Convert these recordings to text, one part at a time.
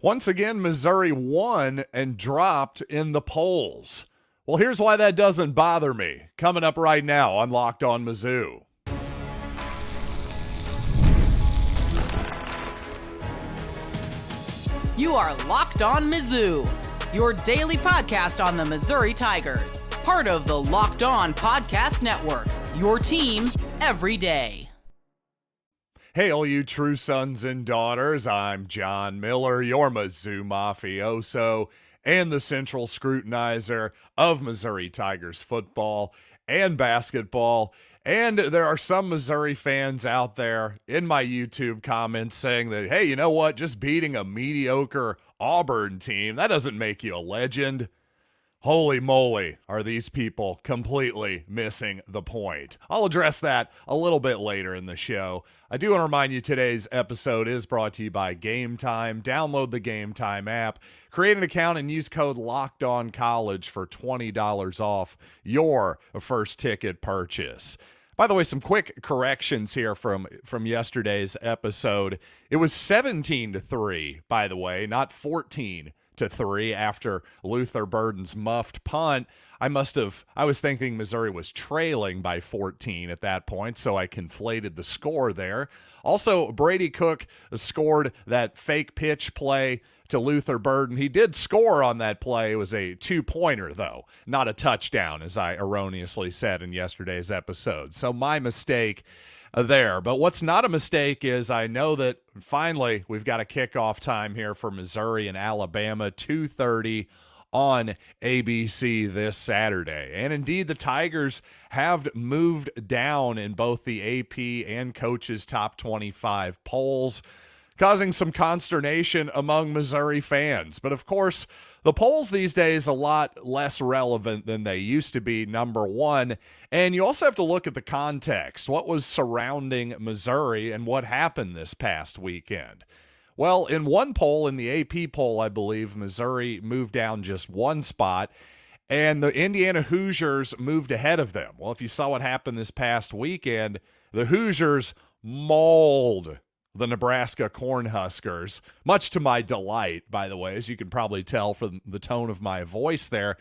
Once again, Missouri won and dropped in the polls. Well, here's why that doesn't bother me. Coming up right now on Locked On Mizzou. You are Locked On Mizzou, your daily podcast on the Missouri Tigers. Part of the Locked On Podcast Network, your team every day. Hey, all you true sons and daughters, I'm John Miller, your Mizzou mafioso and the central scrutinizer of Missouri Tigers football and basketball. And there are some Missouri fans out there in my YouTube comments saying that, hey, you know what? Just beating a mediocre Auburn team, that doesn't make you a legend. Holy moly, are these people completely missing the point? I'll address that a little bit later in the show. I do want to remind you today's episode is brought to you by Game Time. Download the Game Time app, create an account, and use code LOCKEDONCollege for $20 off your first ticket purchase. By the way, some quick corrections here from yesterday's episode. It was 17-3, by the way, not 14-3 after Luther Burden's muffed punt. I was thinking Missouri was trailing by 14 at that point, so I conflated the score there. Also, Brady Cook scored that fake pitch play to Luther Burden. He did score on that play. It was a two-pointer, though, not a touchdown, as I erroneously said in yesterday's episode. So my mistake there. But what's not a mistake is I know that finally we've got a kickoff time here for Missouri and Alabama, 2:30 on ABC this Saturday. And indeed, the Tigers have moved down in both the AP and coaches' top 25 polls, causing some consternation among Missouri fans. But of course, the polls these days a lot less relevant than they used to be, number one. And you also have to look at the context. What was surrounding Missouri and what happened this past weekend? Well, in one poll, in the AP poll, I believe, Missouri moved down just one spot, and the Indiana Hoosiers moved ahead of them. Well, if you saw what happened this past weekend, the Hoosiers mauled the Nebraska Cornhuskers, much to my delight, by the way, as you can probably tell from the tone of my voice there.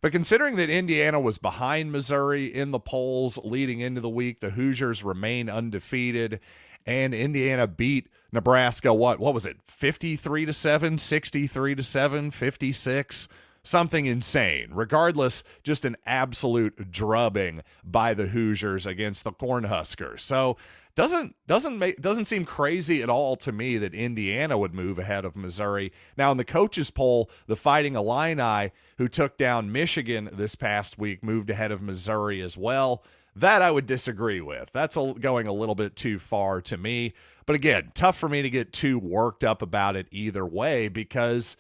But considering that Indiana was behind Missouri in the polls leading into the week, the Hoosiers remain undefeated, and Indiana beat Nebraska, what was it, 53-7, 63-7, 56? Something insane. Regardless, just an absolute drubbing by the Hoosiers against the Cornhuskers. So doesn't seem crazy at all to me that Indiana would move ahead of Missouri. Now, in the coaches poll, the Fighting Illini, who took down Michigan this past week, moved ahead of Missouri as well. That I would disagree with. That's going a little bit too far to me. But again, tough for me to get too worked up about it either way because,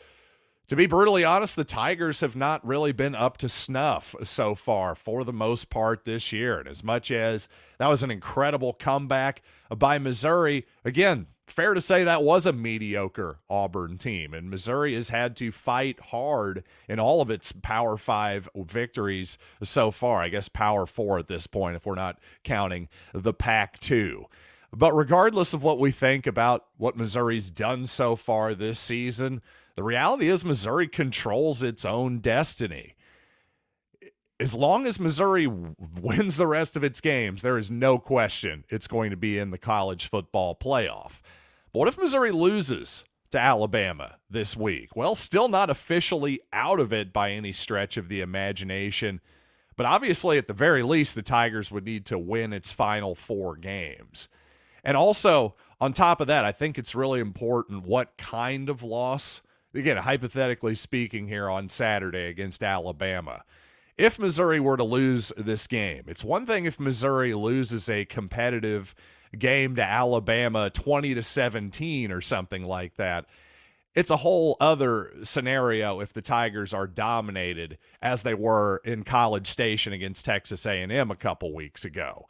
to be brutally honest, the Tigers have not really been up to snuff so far for the most part this year. And as much as that was an incredible comeback by Missouri, again, fair to say that was a mediocre Auburn team. And Missouri has had to fight hard in all of its Power 5 victories so far. I guess Power 4 at this point if we're not counting the Pac-2. But regardless of what we think about what Missouri's done so far this season, the reality is Missouri controls its own destiny. As long as Missouri wins the rest of its games, there is no question it's going to be in the college football playoff. But what if Missouri loses to Alabama this week? Well, still not officially out of it by any stretch of the imagination, but obviously at the very least the Tigers would need to win its final 4 games. And also, on top of that, I think it's really important what kind of loss. Again, hypothetically speaking here on Saturday against Alabama. If Missouri were to lose this game, it's one thing if Missouri loses a competitive game to Alabama 20-17 or something like that. It's a whole other scenario if the Tigers are dominated as they were in College Station against Texas A&M a couple weeks ago.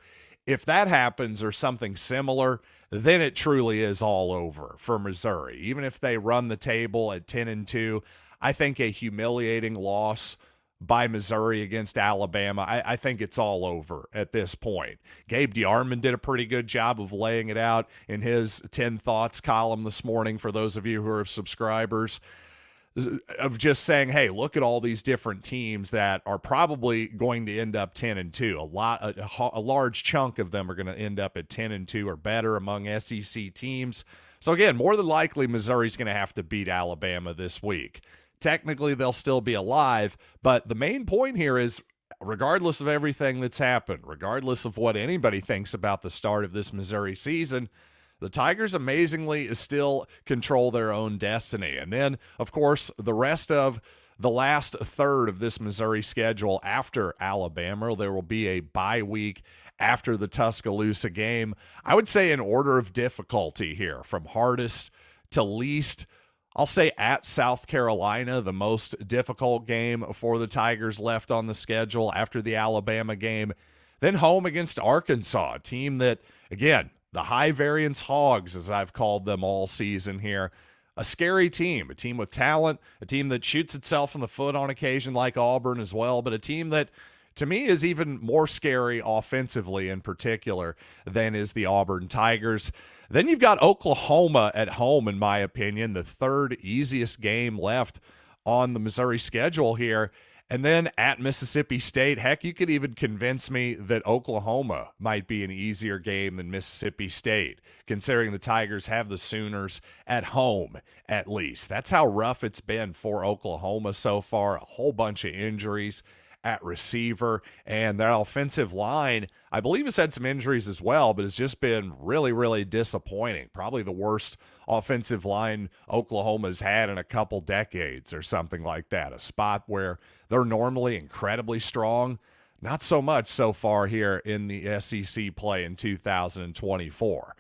If that happens or something similar, then it truly is all over for Missouri. Even if they run the table at 10-2, I think a humiliating loss by Missouri against Alabama, I think it's all over at this point. Gabe DeArmond did a pretty good job of laying it out in his 10 Thoughts column this morning for those of you who are subscribers, of just saying, hey, look at all these different teams that are probably going to end up 10-2. A large chunk of them are going to end up at 10-2 or better among SEC teams. So again, more than likely, Missouri's going to have to beat Alabama this week. Technically, they'll still be alive, but the main point here is, regardless of everything that's happened, regardless of what anybody thinks about the start of this Missouri season, the Tigers amazingly still control their own destiny. And then, of course, the rest of the last third of this Missouri schedule after Alabama, there will be a bye week after the Tuscaloosa game. I would say in order of difficulty here, from hardest to least, I'll say at South Carolina, the most difficult game for the Tigers left on the schedule after the Alabama game. Then home against Arkansas, a team that, again, the high variance Hogs, as I've called them all season here, a scary team, a team with talent, a team that shoots itself in the foot on occasion like Auburn as well, but a team that, to me, is even more scary offensively in particular than is the Auburn Tigers. Then you've got Oklahoma at home, in my opinion, the third easiest game left on the Missouri schedule here. And then at Mississippi State, heck, you could even convince me that Oklahoma might be an easier game than Mississippi State, considering the Tigers have the Sooners at home, at least. That's how rough it's been for Oklahoma so far. A whole bunch of injuries at receiver, and their offensive line, I believe, has had some injuries as well, but it's just been really, really disappointing. Probably the worst offensive line Oklahoma's had in a couple decades or something like that. A spot where they're normally incredibly strong. Not so much so far here in the SEC play in 2024.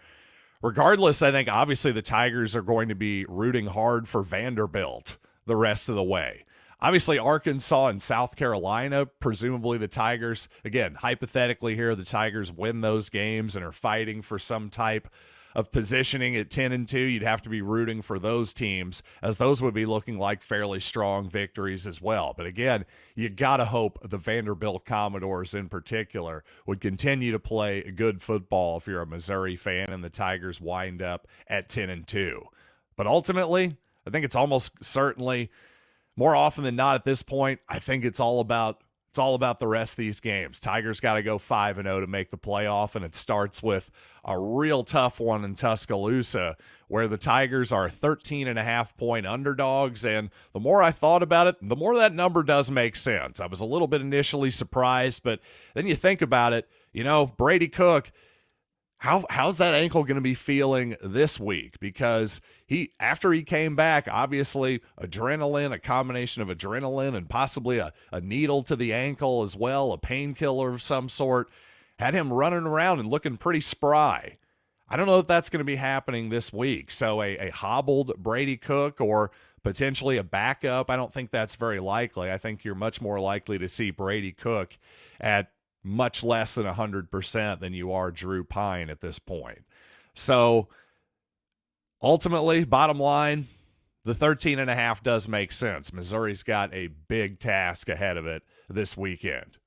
Regardless, I think obviously the Tigers are going to be rooting hard for Vanderbilt the rest of the way. Obviously, Arkansas and South Carolina, presumably the Tigers, again, hypothetically here, the Tigers win those games and are fighting for some type of positioning at 10-2. You'd have to be rooting for those teams, as those would be looking like fairly strong victories as well. But again, you got to hope the Vanderbilt Commodores in particular would continue to play good football if you're a Missouri fan and the Tigers wind up at 10-2. But ultimately, I think it's almost certainly, more often than not at this point, I think it's all about the rest of these games. Tigers got to go 5-0 to make the playoff, and it starts with a real tough one in Tuscaloosa, where the Tigers are 13.5-point underdogs. And the more I thought about it, the more that number does make sense. I was a little bit initially surprised, but then you think about it, Brady Cook, how's that ankle going to be feeling this week? Because after he came back, obviously adrenaline, a combination of adrenaline and possibly a needle to the ankle as well, a painkiller of some sort, had him running around and looking pretty spry. I don't know if that's going to be happening this week. So a hobbled Brady Cook or potentially a backup, I don't think that's very likely. I think you're much more likely to see Brady Cook at much less than 100% than you are Drew Pine at this point. So ultimately, bottom line, the 13.5 does make sense. Missouri's got a big task ahead of it this weekend.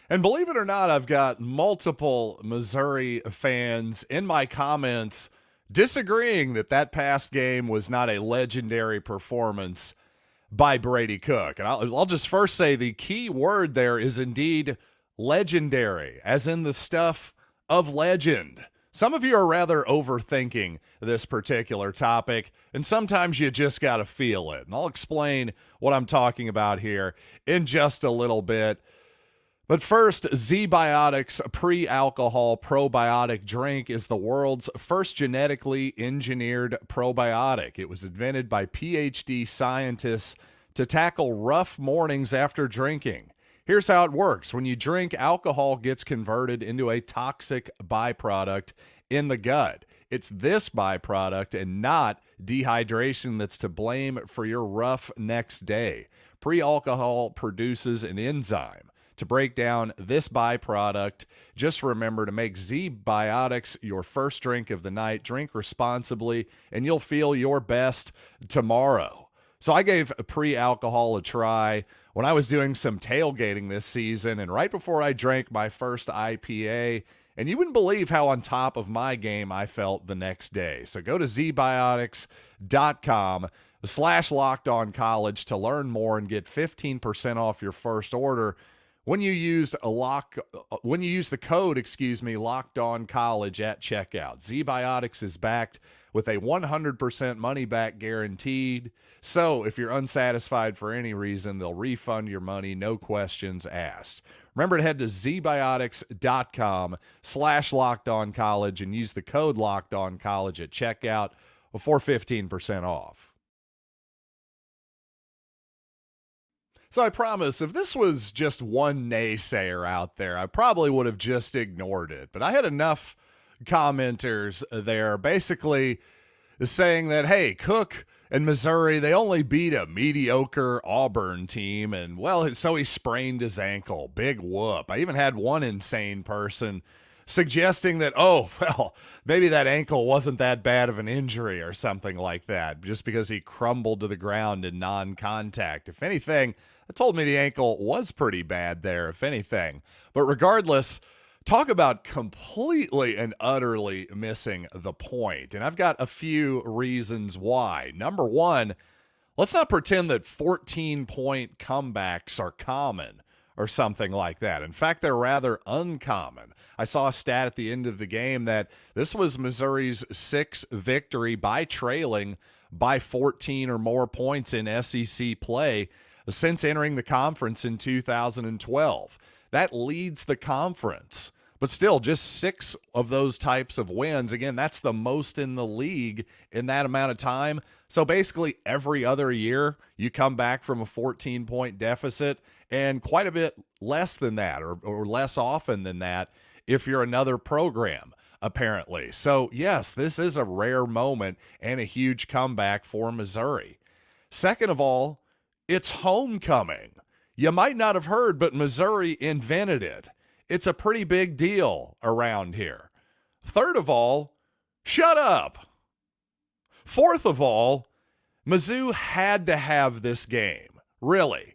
And believe it or not, I've got multiple Missouri fans in my comments disagreeing that past game was not a legendary performance by Brady Cook. And I'll just first say the key word there is indeed legendary, as in the stuff of legend. Some of you are rather overthinking this particular topic, and sometimes you just got to feel it. And I'll explain what I'm talking about here in just a little bit. But first, Z-Biotics pre-alcohol probiotic drink is the world's first genetically engineered probiotic. It was invented by PhD scientists to tackle rough mornings after drinking. Here's how it works. When you drink, alcohol gets converted into a toxic byproduct in the gut. It's this byproduct and not dehydration that's to blame for your rough next day. Pre-alcohol produces an enzyme to break down this byproduct. Just remember to make Z-Biotics your first drink of the night. Drink responsibly, and you'll feel your best tomorrow. So I gave pre-alcohol a try when I was doing some tailgating this season, and right before I drank my first IPA, and you wouldn't believe how on top of my game I felt the next day. So go to zbiotics.com/lockedoncollege to learn more and get 15% off your first order when you use the code, Locked On College at checkout. ZBiotics is backed with a 100% money back guaranteed. So if you're unsatisfied for any reason, they'll refund your money, no questions asked. Remember to head to zbiotics.com/lockedoncollege and use the code Locked On College at checkout for 15% off. So I promise, if this was just one naysayer out there, I probably would have just ignored it. But I had enough commenters there basically saying that, hey, Cook and Missouri, they only beat a mediocre Auburn team. And, well, so he sprained his ankle. Big whoop. I even had one insane person suggesting that, oh, well, maybe that ankle wasn't that bad of an injury or something like that, just because he crumbled to the ground in non-contact. If anything, that told me the ankle was pretty bad there, if anything. But regardless, talk about completely and utterly missing the point. And I've got a few reasons why. Number one, let's not pretend that 14-point comebacks are common or something like that. In fact, they're rather uncommon. I saw a stat at the end of the game that this was Missouri's sixth victory by trailing by 14 or more points in SEC play since entering the conference in 2012. That leads the conference. But still, just 6 of those types of wins. Again, that's the most in the league in that amount of time. So basically every other year you come back from a 14-point deficit, and quite a bit less than that, or less often than that if you're another program, apparently. So yes, this is a rare moment and a huge comeback for Missouri. Second of all, it's homecoming. You might not have heard, but Missouri invented it. It's a pretty big deal around here. Third of all, shut up. Fourth of all, Mizzou had to have this game. Really.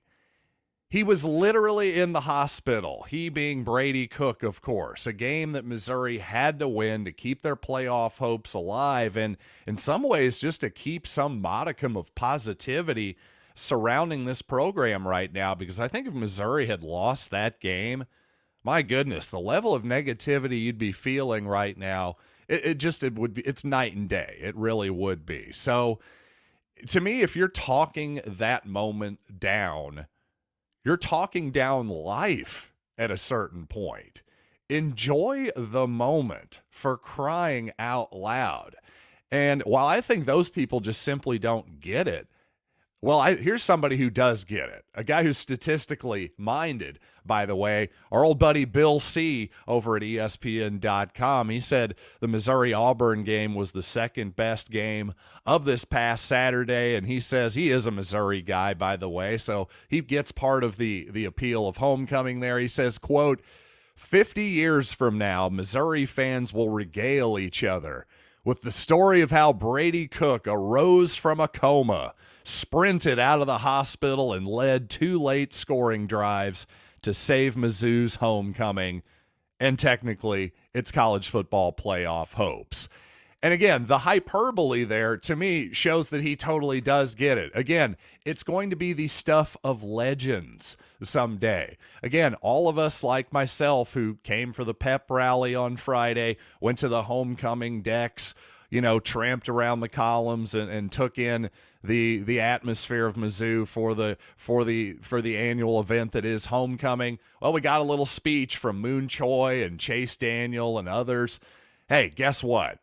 He was literally in the hospital, he being Brady Cook, of course, a game that Missouri had to win to keep their playoff hopes alive, and in some ways just to keep some modicum of positivity surrounding this program right now, because I think if Missouri had lost that game, my goodness, the level of negativity you'd be feeling right now, it's night and day. It really would be. So to me, if you're talking that moment down, you're talking down life at a certain point. Enjoy the moment, for crying out loud. And while I think those people just simply don't get it, well, here's somebody who does get it. A guy who's statistically minded, by the way, our old buddy Bill C. over at ESPN.com. He said the Missouri-Auburn game was the second best game of this past Saturday, and he says he is a Missouri guy, by the way, so he gets part of the appeal of homecoming there. He says, quote, 50 years from now, Missouri fans will regale each other with the story of how Brady Cook arose from a coma, sprinted out of the hospital, and led 2 late scoring drives to save Mizzou's homecoming and technically its college football playoff hopes. And again, the hyperbole there, to me, shows that he totally does get it. Again, it's going to be the stuff of legends someday. Again, all of us, like myself, who came for the pep rally on Friday, went to the homecoming decks, tramped around the columns and took in the atmosphere of Mizzou for the annual event that is homecoming. Well, we got a little speech from Moon Choi and Chase Daniel and others. Hey, guess what?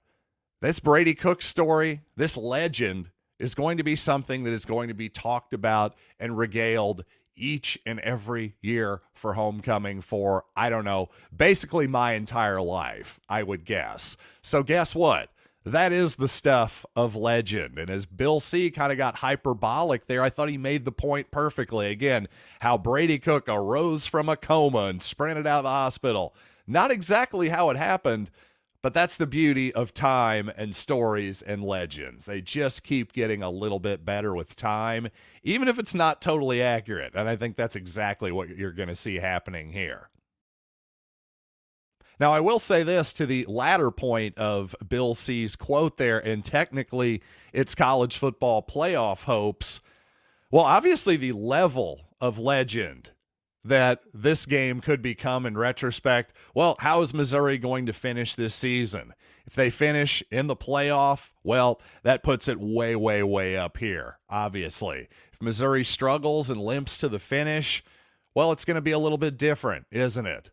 This Brady Cook story, this legend, is going to be something that is going to be talked about and regaled each and every year for homecoming for, I don't know, basically my entire life, I would guess. So guess what? That is the stuff of legend. And as Bill C. kind of got hyperbolic there, I thought he made the point perfectly. Again, how Brady Cook arose from a coma and sprinted out of the hospital. Not exactly how it happened, But that's the beauty of time and stories and legends. They just keep getting a little bit better with time, even if it's not totally accurate. And I think that's exactly what you're going to see happening here. Now, I will say this to the latter point of Bill C's quote there, and technically it's college football playoff hopes. Well, obviously the level of legend that this game could become in retrospect, well, how is Missouri going to finish this season? If they finish in the playoff, well, that puts it way, way, way up here, obviously. If Missouri struggles and limps to the finish, well, it's going to be a little bit different, isn't it?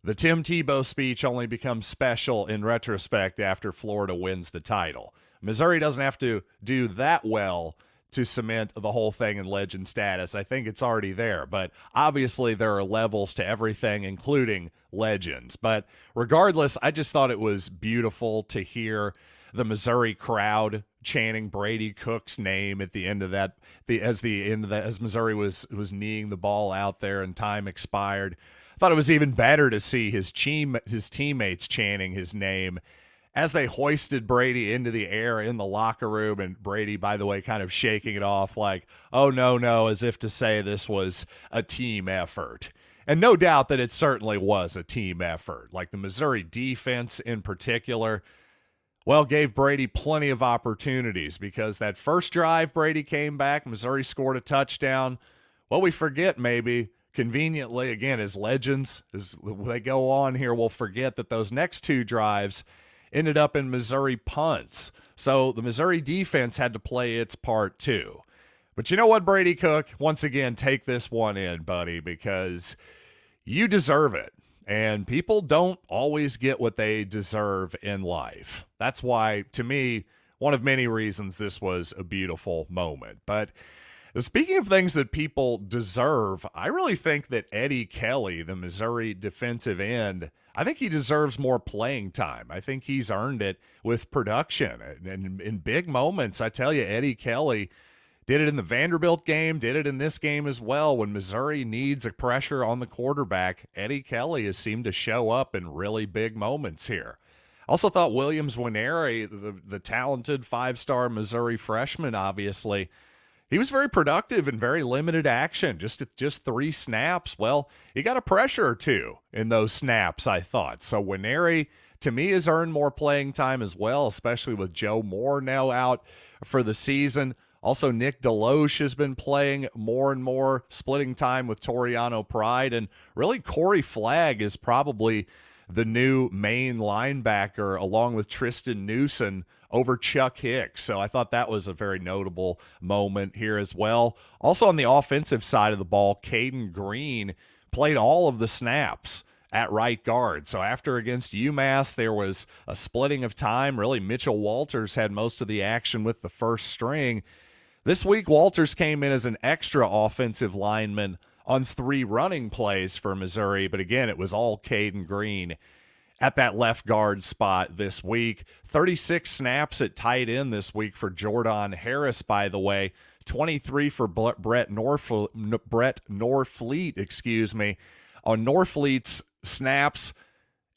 The Tim Tebow speech only becomes special in retrospect after Florida wins the title. Missouri doesn't have to do that well to cement the whole thing in legend status. I think it's already there, but obviously there are levels to everything, including legends. But regardless, I just thought it was beautiful to hear the Missouri crowd chanting Brady Cook's name at the end of that, as Missouri was kneeing the ball out there and time expired. I thought it was even better to see his teammates chanting his name as they hoisted Brady into the air in the locker room, and Brady, by the way, kind of shaking it off like, oh, no, as if to say this was a team effort. And no doubt that it certainly was a team effort. Like the Missouri defense in particular, well, gave Brady plenty of opportunities because that first drive Brady came back, Missouri scored a touchdown. Well, we forget maybe, conveniently, again, as legends, as they go on here, we'll forget that those next two drives ended up in Missouri punts. So the Missouri defense had to play its part too. But you know what, Brady Cook? Once again, take this one in, buddy, because you deserve it. And people don't always get what they deserve in life. That's why, to me, one of many reasons this was a beautiful moment. But speaking of things that people deserve, I really think that Eddie Kelly, the Missouri defensive end, I think he deserves more playing time. I think he's earned it with production. And in big moments, I tell you, Eddie Kelly did it in the Vanderbilt game, did it in this game as well. When Missouri needs a pressure on the quarterback, Eddie Kelly has seemed to show up in really big moments here. Also thought Nwaneri, the talented five-star Missouri freshman, obviously, he was very productive in very limited action, just 3 snaps. Well, he got a pressure or two in those snaps, I thought. So Nwaneri, to me, has earned more playing time as well, especially with Joe Moore now out for the season. Also, Nick Deloche has been playing more and more, splitting time with Toriano Pride. And really, Corey Flagg is probably the new main linebacker, along with Tristan Newsom, over Chuck Hicks. So I thought that was a very notable moment here as well. Also on the offensive side of the ball, Caden Green played all of the snaps at right guard. So after against UMass, there was a splitting of time. Really, Mitchell Walters had most of the action with the first string. This week, Walters came in as an extra offensive lineman on 3 running plays for Missouri. But again, it was all Caden Green at that left guard spot this week. 36 snaps at tight end this week for Jordan Harris, by the way. 23 for Brett Norfleet, On Norfleet's snaps,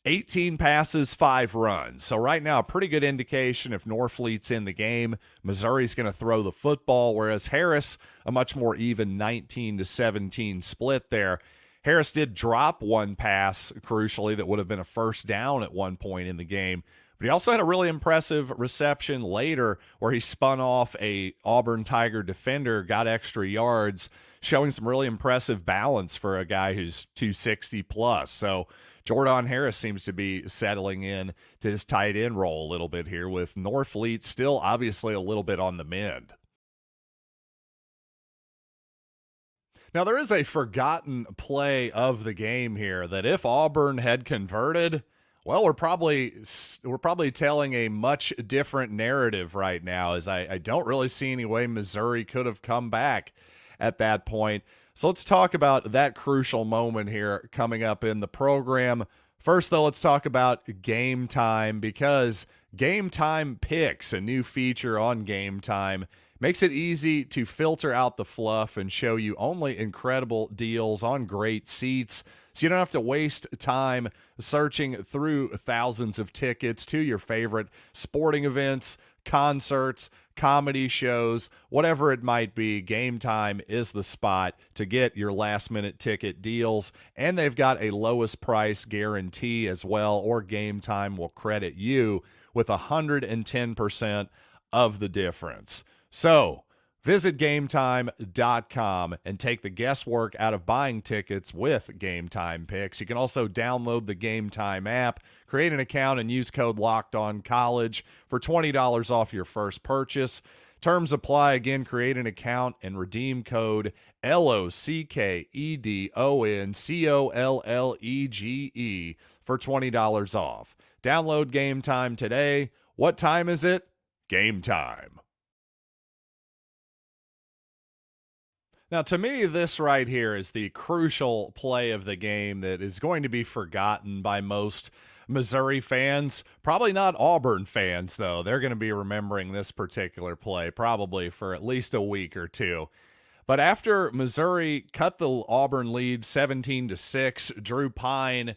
18 passes, 5 runs. So right now, a pretty good indication if Norfleet's in the game, Missouri's going to throw the football, whereas Harris, a much more even 19-17 split there. Harris did drop 1 pass, crucially, that would have been a first down at one point in the game. But he also had a really impressive reception later where he spun off a Auburn Tiger defender, got extra yards, showing some really impressive balance for a guy who's 260 plus. So Jordan Harris seems to be settling in to his tight end role a little bit here, with Norfleet still obviously a little bit on the mend. Now, there is a forgotten play of the game here that if Auburn had converted, well, we're probably telling a much different narrative right now, as I don't really see any way Missouri could have come back at that point. So let's talk about that crucial moment here coming up in the program. First, though, let's talk about Game Time, because Game Time Picks, a new feature on Game Time, makes it easy to filter out the fluff and show you only incredible deals on great seats, so you don't have to waste time searching through thousands of tickets to your favorite sporting events, concerts, comedy shows, whatever it might be. Game Time is the spot to get your last-minute ticket deals, and they've got a lowest price guarantee as well, or Game Time will credit you with 110% of the difference. So visit GameTime.com and take the guesswork out of buying tickets with Game Time picks. You can also download the Game Time app, create an account, and use code LOCKEDONCollege for $20 off your first purchase. Terms apply. Again, create an account and redeem code LOCKEDONCOLLEGE for $20 off. Download Game Time today. What time is it? Game time. Now, to me, this right here is the crucial play of the game that is going to be forgotten by most Missouri fans. Probably not Auburn fans, though. They're going to be remembering this particular play probably for at least a week or two. But after Missouri cut the Auburn lead 17-6, Drew Pine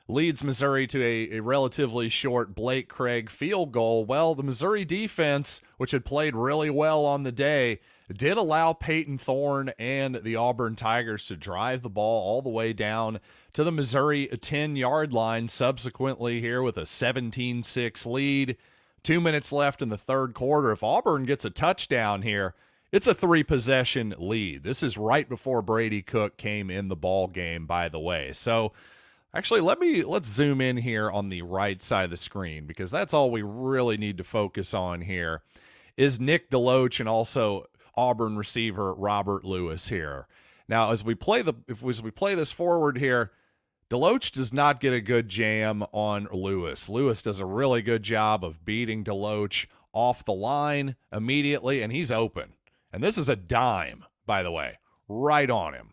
leads Missouri to a relatively short Blake Craig field goal. Well, the Missouri defense, which had played really well on the day, did allow Peyton Thorne and the Auburn Tigers to drive the ball all the way down to the Missouri 10-yard line subsequently here with a 17-6 lead. 2 minutes left in the third quarter. If Auburn gets a touchdown here, it's a 3-possession lead. This is right before Brady Cook came in the ball game, by the way. So actually, let's zoom in here on the right side of the screen, because that's all we really need to focus on here is Nick DeLoach and also Auburn receiver Robert Lewis here. Now, as we play this forward here, DeLoach does not get a good jam on Lewis. Lewis does a really good job of beating DeLoach off the line immediately, and he's open. And this is a dime, by the way, right on him.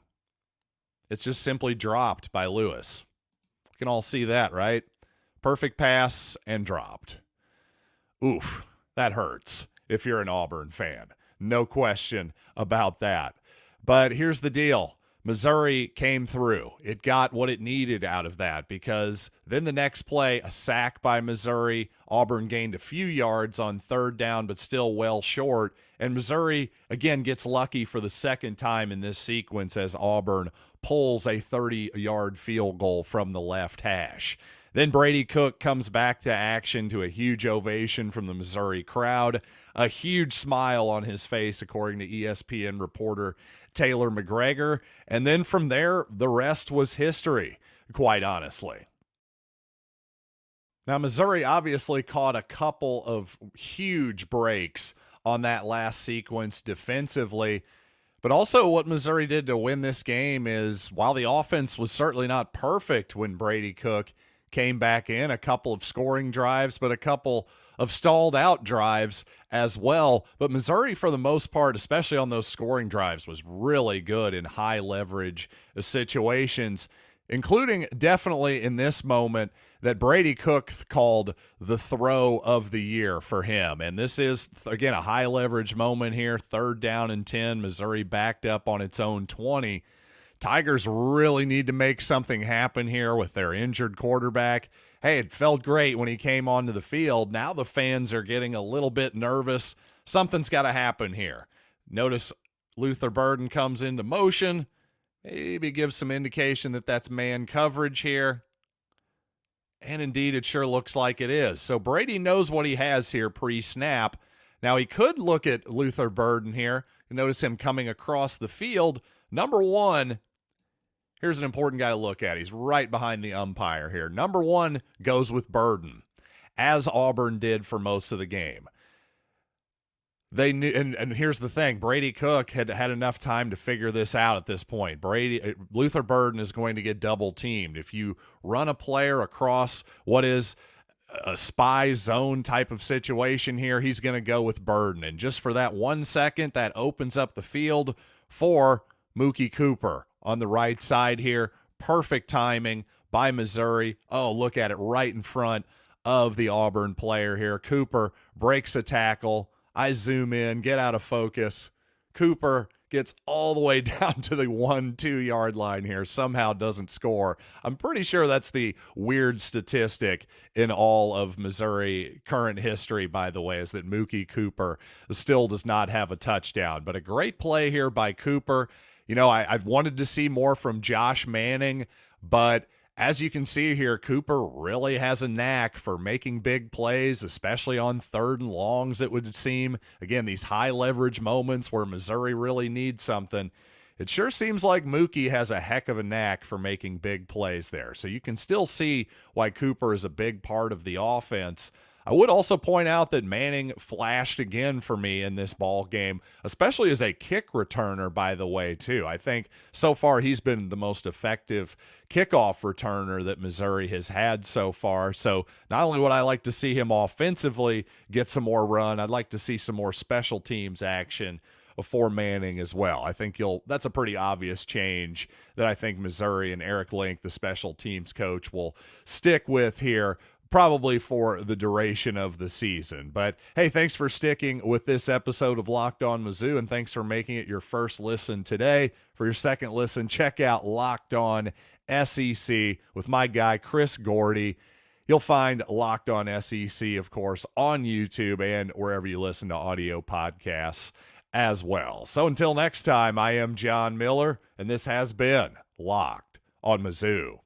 It's just simply dropped by Lewis. You can all see that, right? Perfect pass and dropped. Oof, that hurts if you're an Auburn fan. No question about that. But here's the deal. Missouri came through. It got what it needed out of that, because then the next play, a sack by Missouri. Auburn gained a few yards on third down, but still well short. And Missouri, again, gets lucky for the second time in this sequence as Auburn pulls a 30-yard field goal from the left hash. Then Brady Cook comes back to action to a huge ovation from the Missouri crowd, a huge smile on his face, according to ESPN reporter Taylor McGregor. And then from there, the rest was history, quite honestly. Now, Missouri obviously caught a couple of huge breaks on that last sequence defensively. But also what Missouri did to win this game is, while the offense was certainly not perfect when Brady Cook came back in, a couple of scoring drives, but a couple of stalled out drives as well. But Missouri, for the most part, especially on those scoring drives, was really good in high leverage situations, including definitely in this moment that Brady Cook called the throw of the year for him. And this is, again, a high leverage moment here. 3rd down and 10, Missouri backed up on its own 20. Tigers really need to make something happen here with their injured quarterback. Hey, it felt great when he came onto the field. Now the fans are getting a little bit nervous. Something's got to happen here. Notice Luther Burden comes into motion. Maybe gives some indication that that's man coverage here. And indeed, it sure looks like it is. So Brady knows what he has here pre-snap. Now he could look at Luther Burden here. Notice him coming across the field. Number one, here's an important guy to look at. He's right behind the umpire here. Number one goes with Burden, as Auburn did for most of the game. They knew, and here's the thing: Brady Cook had enough time to figure this out at this point. Luther Burden is going to get double teamed if you run a player across what is a spy zone type of situation here. He's going to go with Burden, and just for that 1 second, that opens up the field for Mookie Cooper on the right side here. Perfect timing by Missouri. Oh, look at it, right in front of the Auburn player here. Cooper breaks a tackle. I zoom in, get out of focus. Cooper gets all the way down to the 1-2 yard line here, somehow doesn't score. I'm pretty sure that's the weird statistic in all of Missouri current history, by the way, is that Mookie Cooper still does not have a touchdown. But a great play here by Cooper. You know, I've wanted to see more from Josh Manning, but as you can see here, Cooper really has a knack for making big plays, especially on 3rd and longs, it would seem. Again, these high leverage moments where Missouri really needs something. It sure seems like Mookie has a heck of a knack for making big plays there. So you can still see why Cooper is a big part of the offense. I would also point out that Manning flashed again for me in this ball game, especially as a kick returner, by the way, too. I think so far he's been the most effective kickoff returner that Missouri has had so far. So not only would I like to see him offensively get some more run, I'd like to see some more special teams action for Manning as well. I think that's a pretty obvious change that I think Missouri and Eric Link, the special teams coach, will stick with here, probably for the duration of the season. But hey, thanks for sticking with this episode of Locked On Mizzou, and thanks for making it your first listen today. For your second listen, check out Locked On SEC with my guy Chris Gordy. You'll find Locked On SEC, of course, on YouTube and wherever you listen to audio podcasts as well. So until next time, I am John Miller, and this has been Locked on Mizzou.